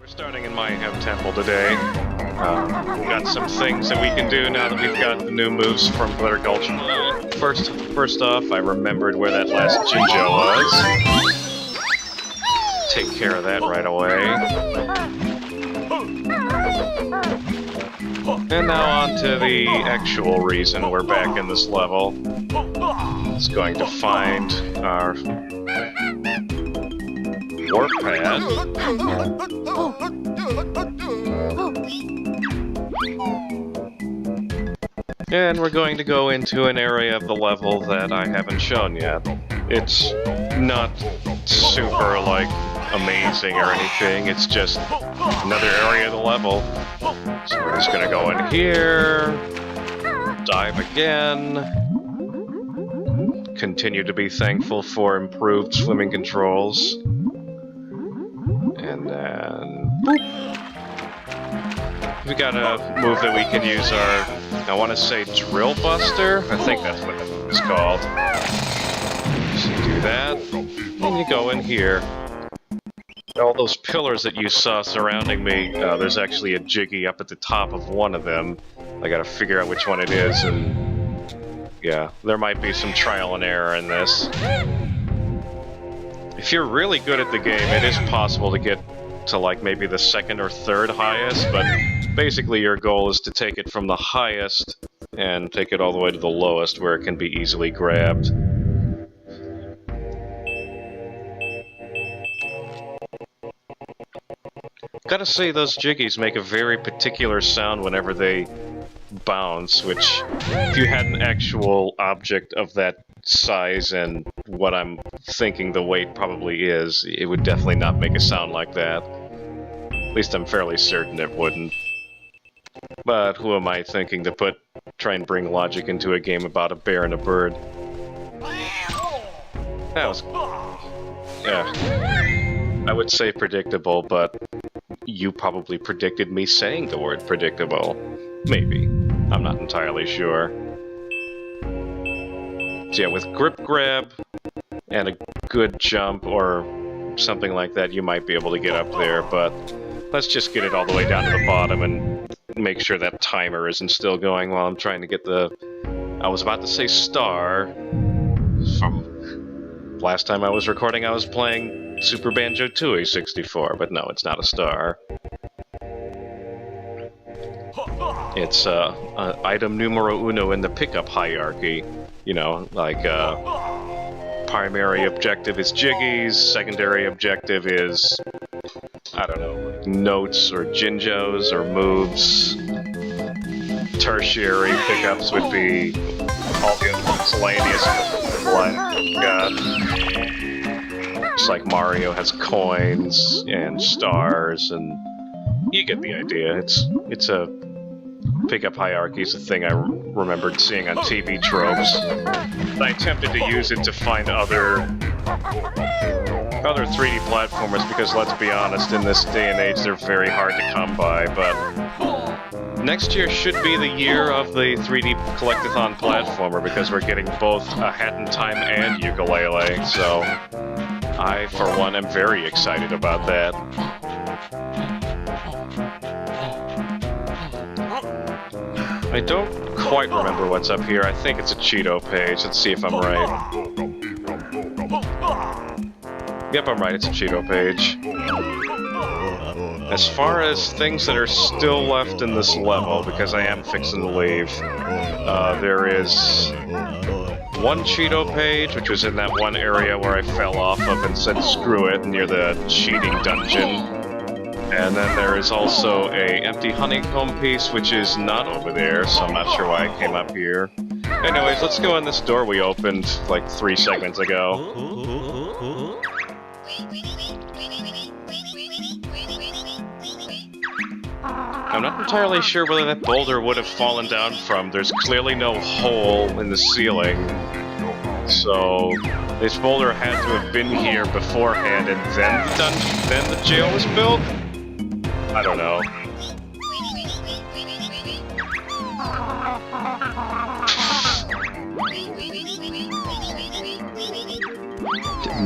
Starting in my temple today. We've got some things that we can do now that we've got the new moves from Glitter Gulch. First off, I remembered where that last Jinjo was. Take care of that right away. And now on to the actual reason we're back in this level. It's going to find our warp pad. And we're going to go into an area of the level that I haven't shown yet. It's not super, like, amazing or anything, it's just another area of the level. So we're just gonna go in here, dive again, continue to be thankful for improved swimming controls, and then boop. We got a move that we can use our, I want to say Drill Buster? I think that's what it's called. So you do that, and you go in here. All those pillars that you saw surrounding me, there's actually a jiggy up at the top of one of them. I gotta figure out which one it is, and yeah, there might be some trial and error in this. If you're really good at the game, it is possible to get to like maybe the second or third highest, but basically your goal is to take it from the highest and take it all the way to the lowest where it can be easily grabbed. Gotta say, those jiggies make a very particular sound whenever they bounce, which, if you had an actual object of that size and what I'm thinking the weight probably is, it would definitely not make a sound like that. At least I'm fairly certain it wouldn't. But who am I thinking to try and bring logic into a game about a bear and a bird? That was... yeah. I would say predictable, but you probably predicted me saying the word predictable. Maybe. I'm not entirely sure. So yeah, with grip grab and a good jump or something like that, you might be able to get up there, but let's just get it all the way down to the bottom and make sure that timer isn't still going while I'm trying to get the... I was about to say star. From last time I was recording, I was playing Super Banjo-Tooie 64, but no, it's not a star. It's item numero uno in the pickup hierarchy. You know, like primary objective is jiggies, secondary objective is, I don't know, notes or jinjos or moves. Tertiary pickups would be all the other miscellaneous just like Mario has coins and stars, and you get the idea. It's a pickup hierarchy is a thing I remembered seeing on TV tropes. I attempted to use it to find other 3D platformers because, let's be honest, in this day and age they're very hard to come by, but next year should be the year of the 3D Collectathon platformer because we're getting both a Hat in Time and Ukulele, so I, for one, am very excited about that. I don't quite remember what's up here. I think it's a Cheeto page. Let's see if I'm right. Yep, I'm right. It's a Cheeto page. As far as things that are still left in this level, because I am fixing to leave, there is one Cheeto page, which was in that one area where I fell off of and said screw it, near the cheating dungeon. And then there is also a empty honeycomb piece, which is not over there, so I'm not sure why I came up here. Anyways, let's go in this door we opened like 3 segments ago. I'm not entirely sure whether that boulder would have fallen down from. There's clearly no hole in the ceiling. So this boulder had to have been here beforehand and then the jail was built? I don't know.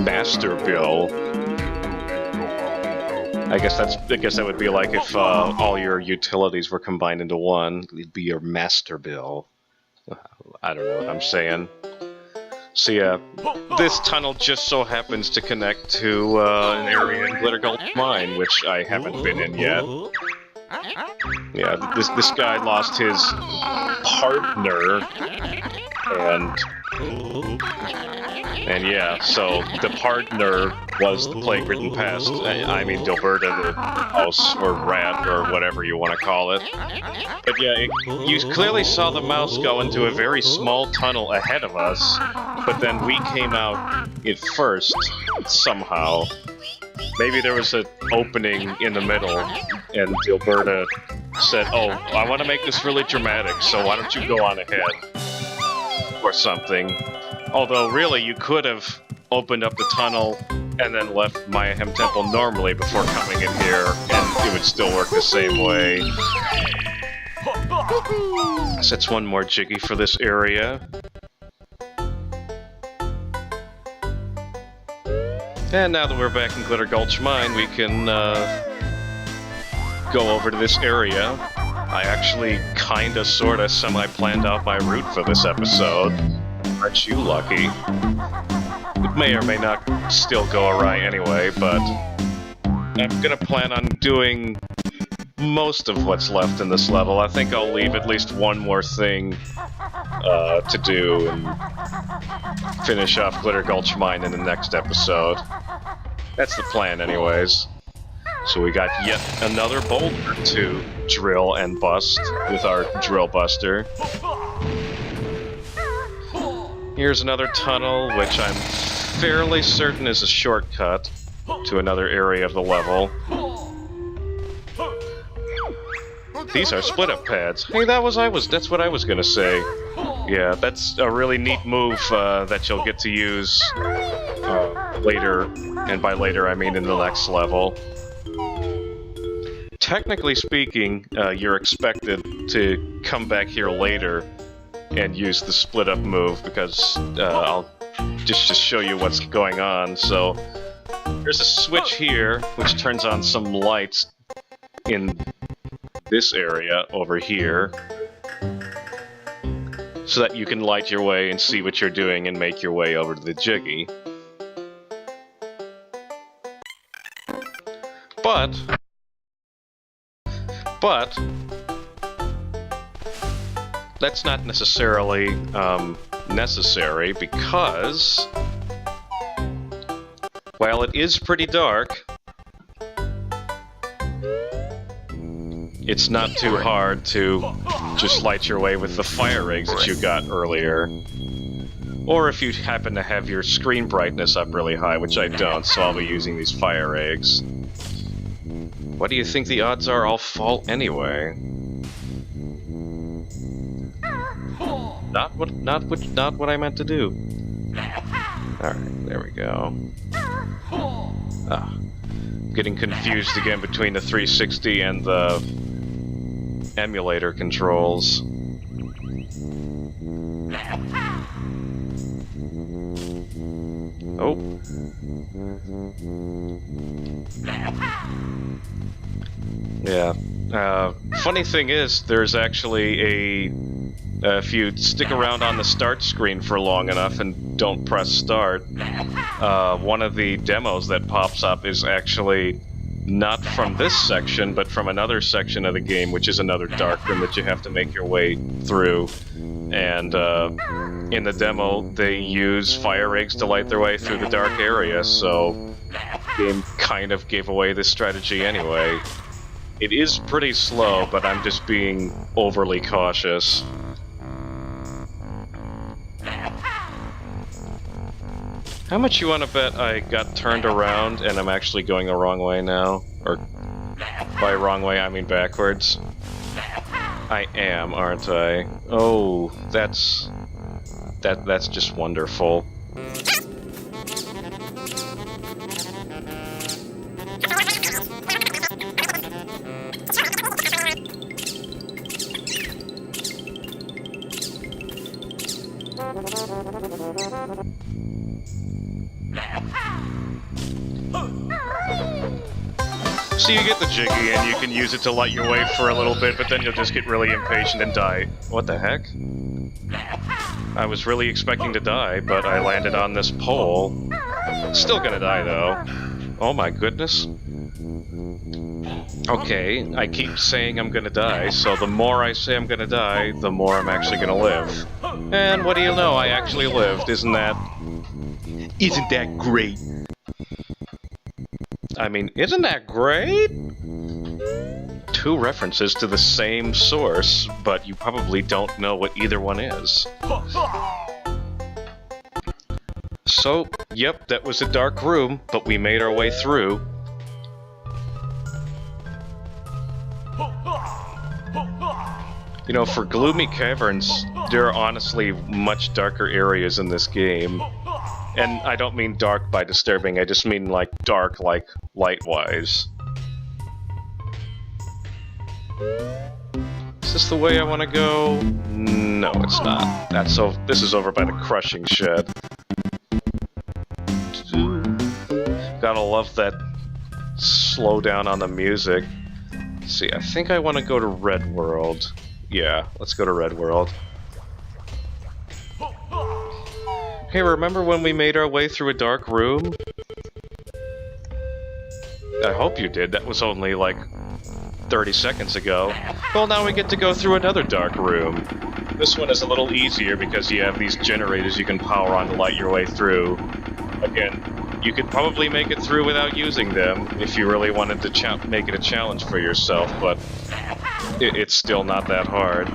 Master Bill. I guess that would be like if all your utilities were combined into one. It'd be your master bill. I don't know what I'm saying. So yeah, this tunnel just so happens to connect to an area in Glitter Gulch Mine, which I haven't been in yet. Yeah, this guy lost his partner, and yeah, so the partner was the plague-ridden pest. I mean, Dilberta, the mouse, or rat, or whatever you want to call it. But yeah, you clearly saw the mouse go into a very small tunnel ahead of us, but then we came out it first, somehow. Maybe there was an opening in the middle, and Dilberta said, oh, I want to make this really dramatic, so why don't you go on ahead? Or something. Although, really, you could have opened up the tunnel and then left Mayhem Temple normally before coming in here, and it would still work the same way. So that's one more jiggy for this area. And now that we're back in Glitter Gulch Mine, we can go over to this area. I actually kinda, sorta, semi-planned out my route for this episode. Aren't you lucky? It may or may not still go awry anyway, but I'm gonna plan on doing most of what's left in this level. I think I'll leave at least one more thing to do and finish off Glitter Gulch Mine in the next episode. That's the plan anyways. So we got yet another boulder to drill and bust with our drill buster. Here's another tunnel, which I'm fairly certain is a shortcut to another area of the level. These are split-up pads. Hey, that's what I was gonna say. Yeah, that's a really neat move that you'll get to use later, and by later I mean in the next level. Technically speaking, you're expected to come back here later and use the split-up move, because I'll just show you what's going on. So there's a switch here which turns on some lights in this area over here, so that you can light your way and see what you're doing and make your way over to the jiggy. But that's not necessarily necessary, because while it is pretty dark, it's not too hard to just light your way with the fire eggs that you got earlier. Or if you happen to have your screen brightness up really high, which I don't, so I'll be using these fire eggs. What do you think the odds are I'll fall anyway? Not what I meant to do. Alright, there we go. Getting confused again between the 360 and the emulator controls. Oh. Yeah. Funny thing is, there's actually if you stick around on the start screen for long enough and don't press start, one of the demos that pops up is actually not from this section, but from another section of the game, which is another dark room that you have to make your way through. And in the demo, they use fire eggs to light their way through the dark area, so the game kind of gave away this strategy anyway. It is pretty slow, but I'm just being overly cautious. How much you want to bet I got turned around and I'm actually going the wrong way now? Or by wrong way, I mean backwards. I am, aren't I? Oh, that's just wonderful. So you get the jiggy, and you can use it to light your way for a little bit, but then you'll just get really impatient and die. What the heck? I was really expecting to die, but I landed on this pole. Still gonna die, though. Oh my goodness. Okay, I keep saying I'm gonna die, so the more I say I'm gonna die, the more I'm actually gonna live. And what do you know, I actually lived. Isn't that great? I mean, isn't that great? 2 references to the same source, but you probably don't know what either one is. So, yep, that was a dark room, but we made our way through. You know, for gloomy caverns, there are honestly much darker areas in this game. And I don't mean dark by disturbing, I just mean like dark, like light-wise. Is this the way I want to go? No, it's not. This is over by the crushing shed. Gotta love that slow down on the music. Let's see, I think I want to go to Red World. Yeah, let's go to Red World. Hey, remember when we made our way through a dark room? I hope you did. That was only like 30 seconds ago. Well, now we get to go through another dark room. This one is a little easier because you have these generators you can power on to light your way through. Again, you could probably make it through without using them if you really wanted to make it a challenge for yourself, but it's still not that hard.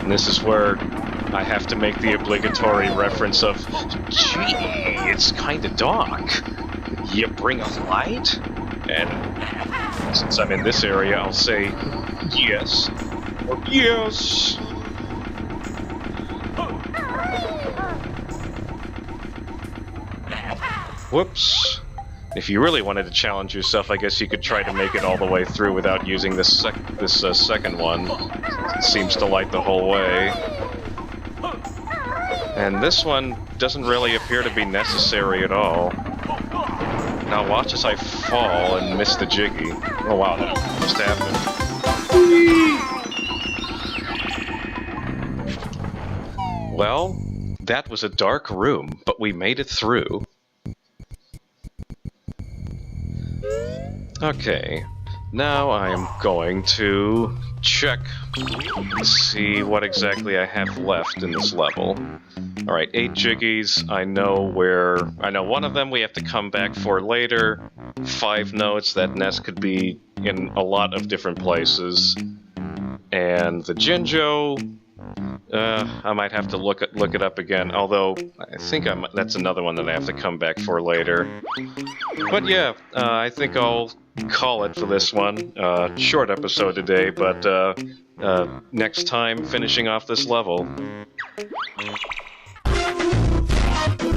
And this is where I have to make the obligatory reference of, gee, it's kinda dark. You bring a light? And since I'm in this area, I'll say yes. Or yes! Whoops. If you really wanted to challenge yourself, I guess you could try to make it all the way through without using this second one. It seems to light the whole way. And this one doesn't really appear to be necessary at all. Now watch as I fall and miss the jiggy. Oh wow, that just happened. Well, that was a dark room, but we made it through. Okay, now I'm going to check and see what exactly I have left in this level. Alright, 8 jiggies. I know one of them we have to come back for later. 5 notes, that nest could be in a lot of different places. And the Jinjo, I might have to look it up again, although I think that's another one that I have to come back for later. But yeah, I think I'll call it for this one. Short episode today, but next time finishing off this level.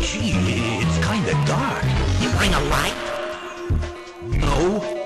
Gee, it's kinda dark. You bring a light? No.